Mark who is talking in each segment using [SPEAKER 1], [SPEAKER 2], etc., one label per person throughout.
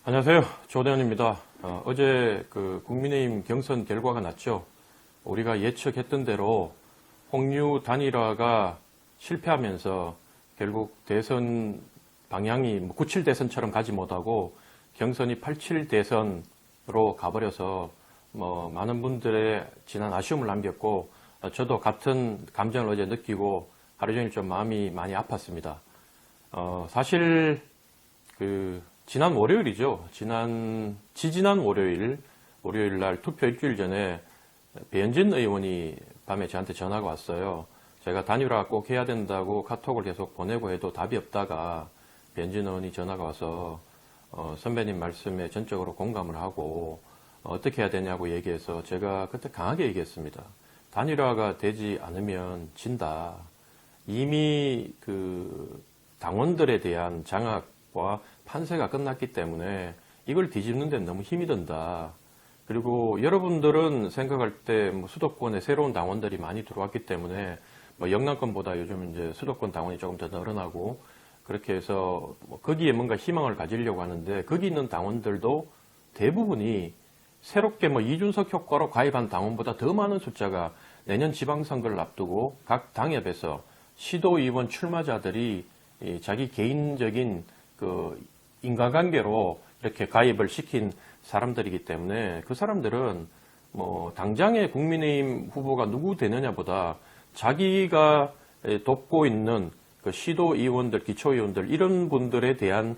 [SPEAKER 1] 안녕하세요. 조대현입니다. 어제 국민의힘 경선 결과가 났죠. 우리가 예측했던 대로 홍유 단일화가 실패하면서 결국 대선 방향이 97 대선처럼 가지 못하고 경선이 87 대선으로 가버려서 많은 분들의 지난 아쉬움을 남겼고, 저도 같은 감정을 어제 느끼고 하루 종일 좀 마음이 많이 아팠습니다. 사실 지난 월요일이죠. 지지난 월요일 날 투표 일주일 전에 배현진 의원이 밤에 저한테 전화가 왔어요. 제가 단일화 꼭 해야 된다고 카톡을 계속 보내고 해도 답이 없다가 배현진 의원이 전화가 와서 선배님 말씀에 전적으로 공감을 하고 어떻게 해야 되냐고 얘기해서 제가 그때 강하게 얘기했습니다. 단일화가 되지 않으면 진다. 이미 당원들에 대한 장악과 판세가 끝났기 때문에 이걸 뒤집는 데는 너무 힘이 든다. 그리고 여러분들은 생각할 때 수도권에 새로운 당원들이 많이 들어왔기 때문에 영남권보다 요즘 이제 수도권 당원이 조금 더 늘어나고 그렇게 해서 거기에 뭔가 희망을 가지려고 하는데, 거기 있는 당원들도 대부분이 새롭게 이준석 효과로 가입한 당원보다 더 많은 숫자가 내년 지방선거를 앞두고 각 당협에서 시도의원 출마자들이 자기 개인적인 인과관계로 이렇게 가입을 시킨 사람들이기 때문에 그 사람들은 당장의 국민의힘 후보가 누구 되느냐보다 자기가 돕고 있는 시도의원들, 기초의원들 이런 분들에 대한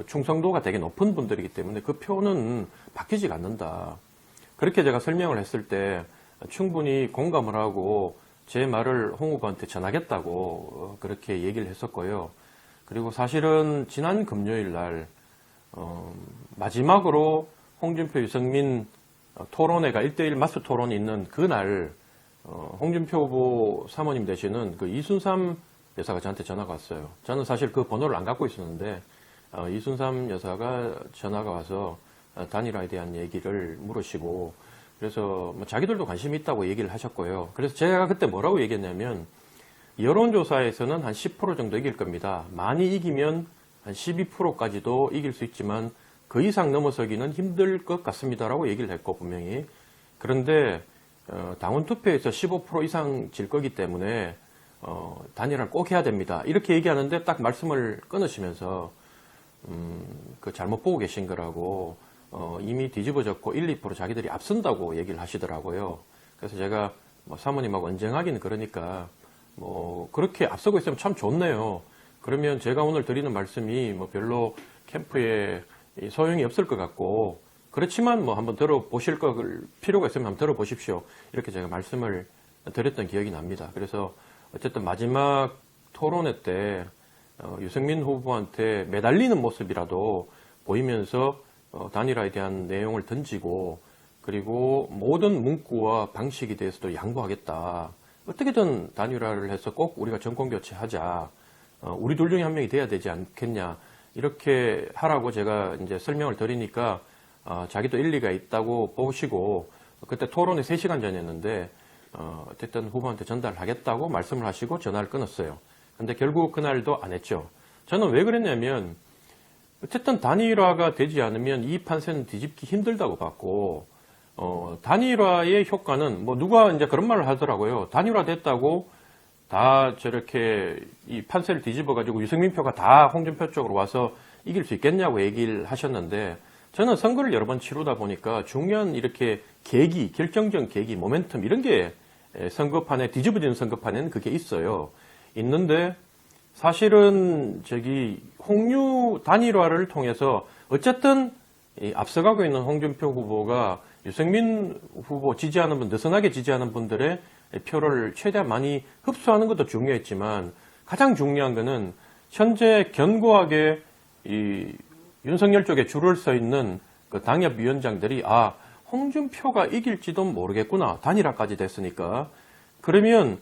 [SPEAKER 1] 충성도가 되게 높은 분들이기 때문에 그 표는 바뀌지 않는다. 그렇게 제가 설명을 했을 때 충분히 공감을 하고 제 말을 홍 후보한테 전하겠다고 그렇게 얘기를 했었고요. 그리고 사실은 지난 금요일 날 마지막으로 홍준표, 유승민 토론회가 1대1 마스 토론이 있는 그날 홍준표 후보 사모님 되시는 이순삼 여사가 저한테 전화가 왔어요. 저는 사실 그 번호를 안 갖고 있었는데 이순삼 여사가 전화가 와서 단일화에 대한 얘기를 물으시고, 그래서 자기들도 관심이 있다고 얘기를 하셨고요. 그래서 제가 그때 뭐라고 얘기했냐면, 여론조사에서는 한 10% 정도 이길 겁니다. 많이 이기면 한 12%까지도 이길 수 있지만 그 이상 넘어서기는 힘들 것 같습니다라고 얘기를 했고, 분명히. 그런데 당원 투표에서 15% 이상 질 거기 때문에 단일화를 꼭 해야 됩니다. 이렇게 얘기하는데 딱 말씀을 끊으시면서 잘못 보고 계신 거라고, 이미 뒤집어졌고 1, 2% 자기들이 앞선다고 얘기를 하시더라고요. 그래서 제가 사모님하고 언쟁하기는 그러니까 그렇게 앞서고 있으면 참 좋네요. 그러면 제가 오늘 드리는 말씀이 별로 캠프에 소용이 없을 것 같고, 그렇지만 한번 들어보실 필요가 있으면 한번 들어보십시오. 이렇게 제가 말씀을 드렸던 기억이 납니다. 그래서 어쨌든 마지막 토론회 때 유승민 후보한테 매달리는 모습이라도 보이면서 단일화에 대한 내용을 던지고, 그리고 모든 문구와 방식에 대해서도 양보하겠다. 어떻게든 단일화를 해서 꼭 우리가 정권 교체하자. 우리 둘 중에 한 명이 돼야 되지 않겠냐. 이렇게 하라고 제가 이제 설명을 드리니까 자기도 일리가 있다고 보시고, 그때 토론회 3시간 전이었는데 어쨌든 후보한테 전달하겠다고 말씀을 하시고 전화를 끊었어요. 근데 결국 그날도 안 했죠. 저는 왜 그랬냐면, 어쨌든 단일화가 되지 않으면 이 판세는 뒤집기 힘들다고 봤고, 단일화의 효과는 누가 이제 그런 말을 하더라고요. 단일화 됐다고 다 저렇게 이 판세를 뒤집어가지고 유승민 표가 다 홍준표 쪽으로 와서 이길 수 있겠냐고 얘기를 하셨는데, 저는 선거를 여러 번 치르다 보니까 중요한 이렇게 계기, 결정적 계기, 모멘텀 이런 게 선거판에, 뒤집어지는 선거판에는 그게 있어요. 있는데 사실은 홍유 단일화를 통해서 어쨌든 앞서가고 있는 홍준표 후보가 유승민 후보 지지하는 분, 느슨하게 지지하는 분들의 표를 최대한 많이 흡수하는 것도 중요했지만, 가장 중요한 것은 현재 견고하게 윤석열 쪽에 줄을 서 있는 당협위원장들이 홍준표가 이길지도 모르겠구나. 단일화까지 됐으니까. 그러면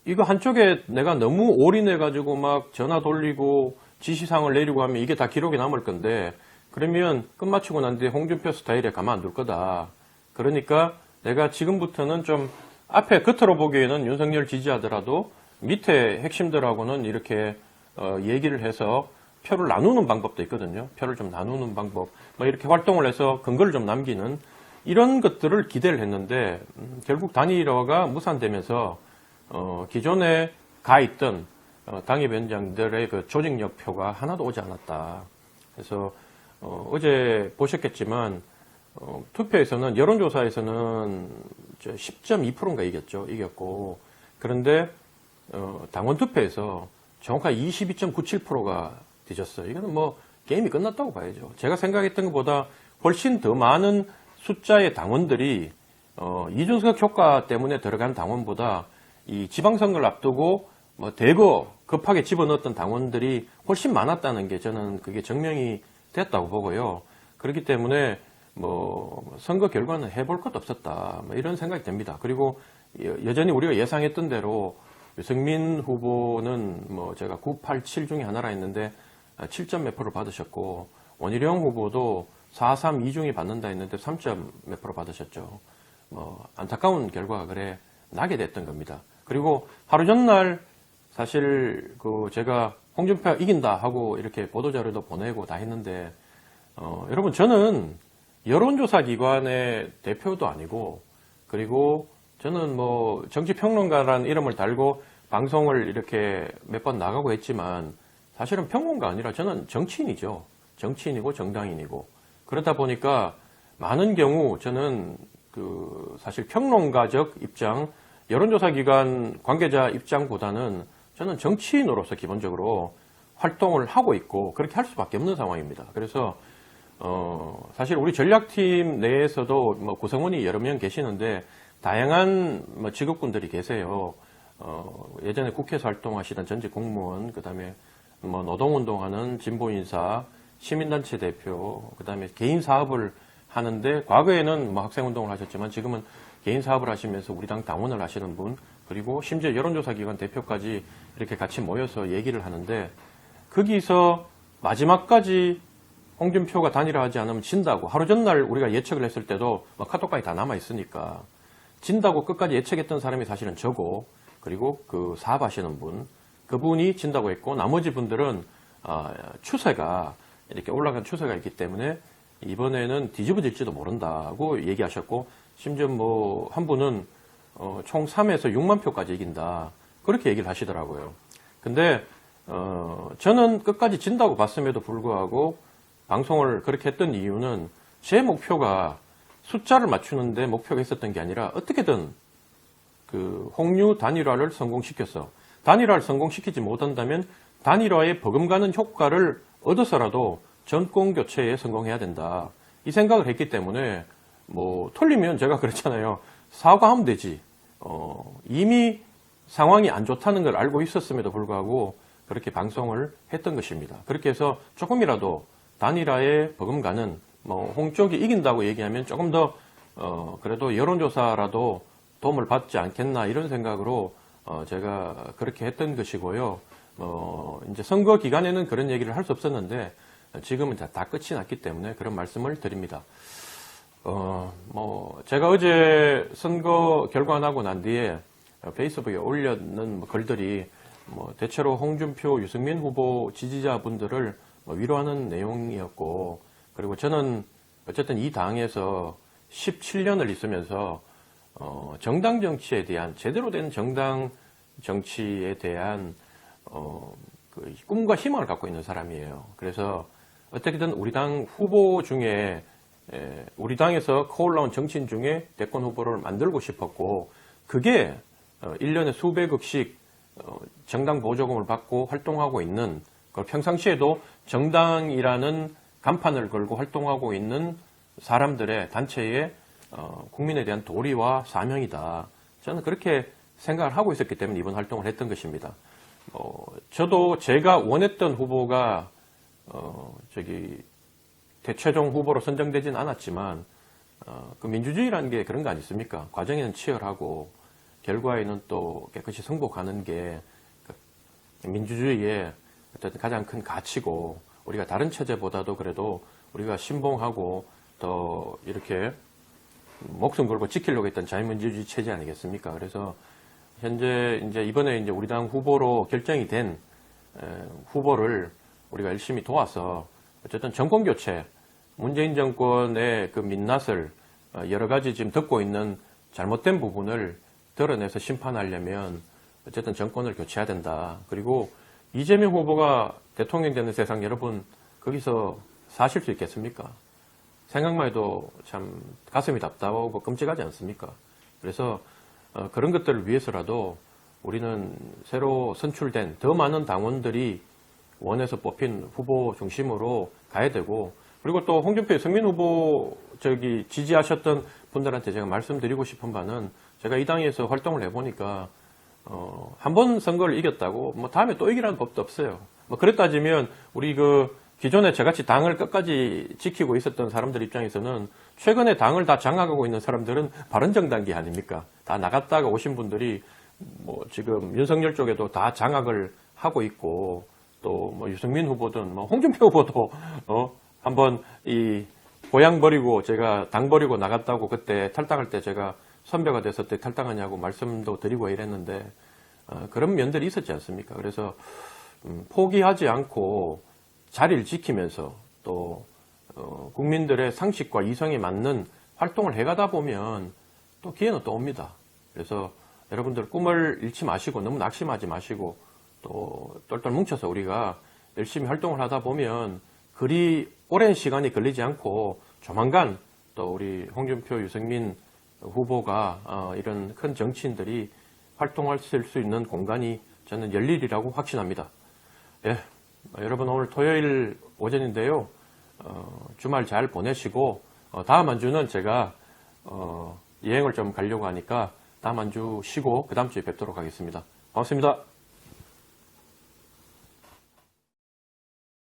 [SPEAKER 1] 이거 한쪽에 내가 너무 올인해가지고 막 전화 돌리고 지시사항을 내리고 하면 이게 다 기록에 남을 건데, 그러면 끝마치고 난 뒤에 홍준표 스타일에 가만 안 둘 거다. 그러니까 내가 지금부터는 좀 앞에 겉으로 보기에는 윤석열 지지하더라도 밑에 핵심들하고는 이렇게 얘기를 해서 표를 나누는 방법도 있거든요. 표를 좀 나누는 방법, 뭐 이렇게 활동을 해서 근거를 좀 남기는 이런 것들을 기대를 했는데 결국 단일화가 무산되면서 기존에 가 있던 당협위원장들의 그 조직력 표가 하나도 오지 않았다. 그래서 어제 보셨겠지만 투표에서는 여론조사에서는 10.2%인가 이겼고 그런데 당원 투표에서 정확하게 22.97%가 뒤졌어요. 이거는 뭐 게임이 끝났다고 봐야죠. 제가 생각했던 것보다 훨씬 더 많은 숫자의 당원들이 이준석 효과 때문에 들어간 당원보다 이 지방선거를 앞두고 뭐 대거 급하게 집어넣었던 당원들이 훨씬 많았다는 게 저는 그게 증명이 됐다고 보고요. 그렇기 때문에 뭐 선거 결과는 해볼 것도 없었다. 뭐 이런 생각이 듭니다. 그리고 여전히 우리가 예상했던 대로 유승민 후보는 뭐 제가 987 중에 하나라 했는데 7점 몇 프로 받으셨고 원희룡 후보도 432 중에 받는다 했는데 3점 몇 프로 받으셨죠. 뭐 안타까운 결과가 그래 나게 됐던 겁니다. 그리고 하루 전날 사실 그 제가 홍준표 이긴다 하고 이렇게 보도자료도 보내고 다 했는데 여러분 저는 여론조사 기관의 대표도 아니고 그리고 저는 뭐 정치평론가라는 이름을 달고 방송을 이렇게 몇 번 나가고 했지만 사실은 평론가 아니라 저는 정치인이죠. 정치인이고 정당인이고 그러다 보니까 많은 경우 저는 그 사실 평론가적 입장, 여론조사 기관 관계자 입장보다는 저는 정치인으로서 기본적으로 활동을 하고 있고 그렇게 할 수밖에 없는 상황입니다. 그래서 사실 우리 전략팀 내에서도 뭐 구성원이 여러 명 계시는데 다양한 뭐 직업군들이 계세요. 예전에 국회에서 활동하시던 전직 공무원, 그다음에 뭐 노동운동하는 진보인사, 시민단체 대표, 그다음에 개인 사업을 하는데 과거에는 뭐 학생운동을 하셨지만 지금은 개인 사업을 하시면서 우리 당 당원을 하시는 분, 그리고 심지어 여론조사 기관 대표까지 이렇게 같이 모여서 얘기를 하는데 거기서 마지막까지 홍준표가 단일화하지 않으면 진다고 하루 전날 우리가 예측을 했을 때도 뭐 카톡까지 다 남아 있으니까 진다고 끝까지 예측했던 사람이 사실은 저고 그리고 그 사업하시는 분 그분이 진다고 했고 나머지 분들은 추세가 이렇게 올라간 추세가 있기 때문에 이번에는 뒤집어질지도 모른다고 얘기하셨고 심지어 뭐 한 분은 총 3에서 6만 표까지 이긴다 그렇게 얘기를 하시더라고요. 근데 저는 끝까지 진다고 봤음에도 불구하고 방송을 그렇게 했던 이유는 제 목표가 숫자를 맞추는데 목표가 있었던 게 아니라 어떻게든 그 홍유 단일화를 성공시켰어. 단일화를 성공시키지 못한다면 단일화에 버금가는 효과를 얻어서라도 정권 교체에 성공해야 된다. 이 생각을 했기 때문에 뭐 틀리면 제가 그랬잖아요. 사과하면 되지. 이미 상황이 안 좋다는 걸 알고 있었음에도 불구하고 그렇게 방송을 했던 것입니다. 그렇게 해서 조금이라도 단일화에 버금가는 뭐 홍쪽이 이긴다고 얘기하면 조금 더 그래도 여론조사라도 도움을 받지 않겠나 이런 생각으로 제가 그렇게 했던 것이고요. 이제 선거 기간에는 그런 얘기를 할 수 없었는데 지금은 다 끝이 났기 때문에 그런 말씀을 드립니다. 뭐 제가 어제 선거 결과 나고 난 뒤에 페이스북에 올렸는 글들이 뭐 대체로 홍준표, 유승민 후보 지지자분들을 위로하는 내용이었고 그리고 저는 어쨌든 이 당에서 17년을 있으면서 정당 정치에 대한 제대로 된 정당 정치에 대한 그 꿈과 희망을 갖고 있는 사람이에요. 그래서 어떻게든 우리 당 후보 중에 우리 당에서 커올라온 정치인 중에 대권 후보를 만들고 싶었고 그게 1년에 수백억씩 정당 보조금을 받고 활동하고 있는 평상시에도 정당이라는 간판을 걸고 활동하고 있는 사람들의 단체의 국민에 대한 도리와 사명이다. 저는 그렇게 생각을 하고 있었기 때문에 이번 활동을 했던 것입니다. 저도 제가 원했던 후보가 최종 후보로 선정되진 않았지만 그 민주주의라는 게 그런 거 아니습니까? 과정에는 치열하고 결과에는 또 깨끗이 승복하는 게 민주주의의 어쨌든 가장 큰 가치고 우리가 다른 체제보다도 그래도 우리가 신봉하고 더 이렇게 목숨 걸고 지키려고 했던 자유민주주의 체제 아니겠습니까? 그래서 현재 이제 이번에 이제 우리 당 후보로 결정이 된 후보를 우리가 열심히 도와서 어쨌든 정권 교체, 문재인 정권의 그 민낯을 여러 가지 지금 듣고 있는 잘못된 부분을 드러내서 심판하려면 어쨌든 정권을 교체해야 된다. 그리고 이재명 후보가 대통령 되는 세상 여러분 거기서 사실 수 있겠습니까? 생각만 해도 참 가슴이 답답하고 끔찍하지 않습니까? 그래서 그런 것들을 위해서라도 우리는 새로 선출된 더 많은 당원들이 원에서 뽑힌 후보 중심으로 가야 되고, 그리고 또 홍준표 유승민 후보 지지하셨던 분들한테 제가 말씀드리고 싶은 바는, 제가 이 당에서 활동을 해보니까 한 번 선거를 이겼다고 뭐 다음에 또 이기라는 법도 없어요. 뭐 그랬 따지면 우리 그 기존에 저같이 당을 끝까지 지키고 있었던 사람들 입장에서는 최근에 당을 다 장악하고 있는 사람들은 바른정당계 아닙니까? 다 나갔다가 오신 분들이 뭐 지금 윤석열 쪽에도 다 장악을 하고 있고, 또 뭐 유승민 후보든 뭐 홍준표 후보도 한번 이 고향 버리고 제가 당 버리고 나갔다고 그때 탈당할 때 제가 선배가 돼서 때 탈당하냐고 말씀도 드리고 이랬는데 그런 면들이 있었지 않습니까? 그래서 포기하지 않고 자리를 지키면서 또 국민들의 상식과 이성에 맞는 활동을 해가다 보면 또 기회는 또 옵니다. 그래서 여러분들 꿈을 잃지 마시고 너무 낙심하지 마시고 또 똘똘 뭉쳐서 우리가 열심히 활동을 하다 보면 그리 오랜 시간이 걸리지 않고 조만간 또 우리 홍준표, 유승민 후보가 이런 큰 정치인들이 활동할 수 있는 공간이 저는 열리리라고 확신합니다. 예, 여러분 오늘 토요일 오전인데요. 주말 잘 보내시고 다음 한 주는 제가 여행을 좀 가려고 하니까 다음 한 주 쉬고 그 다음 주에 뵙도록 하겠습니다. 고맙습니다.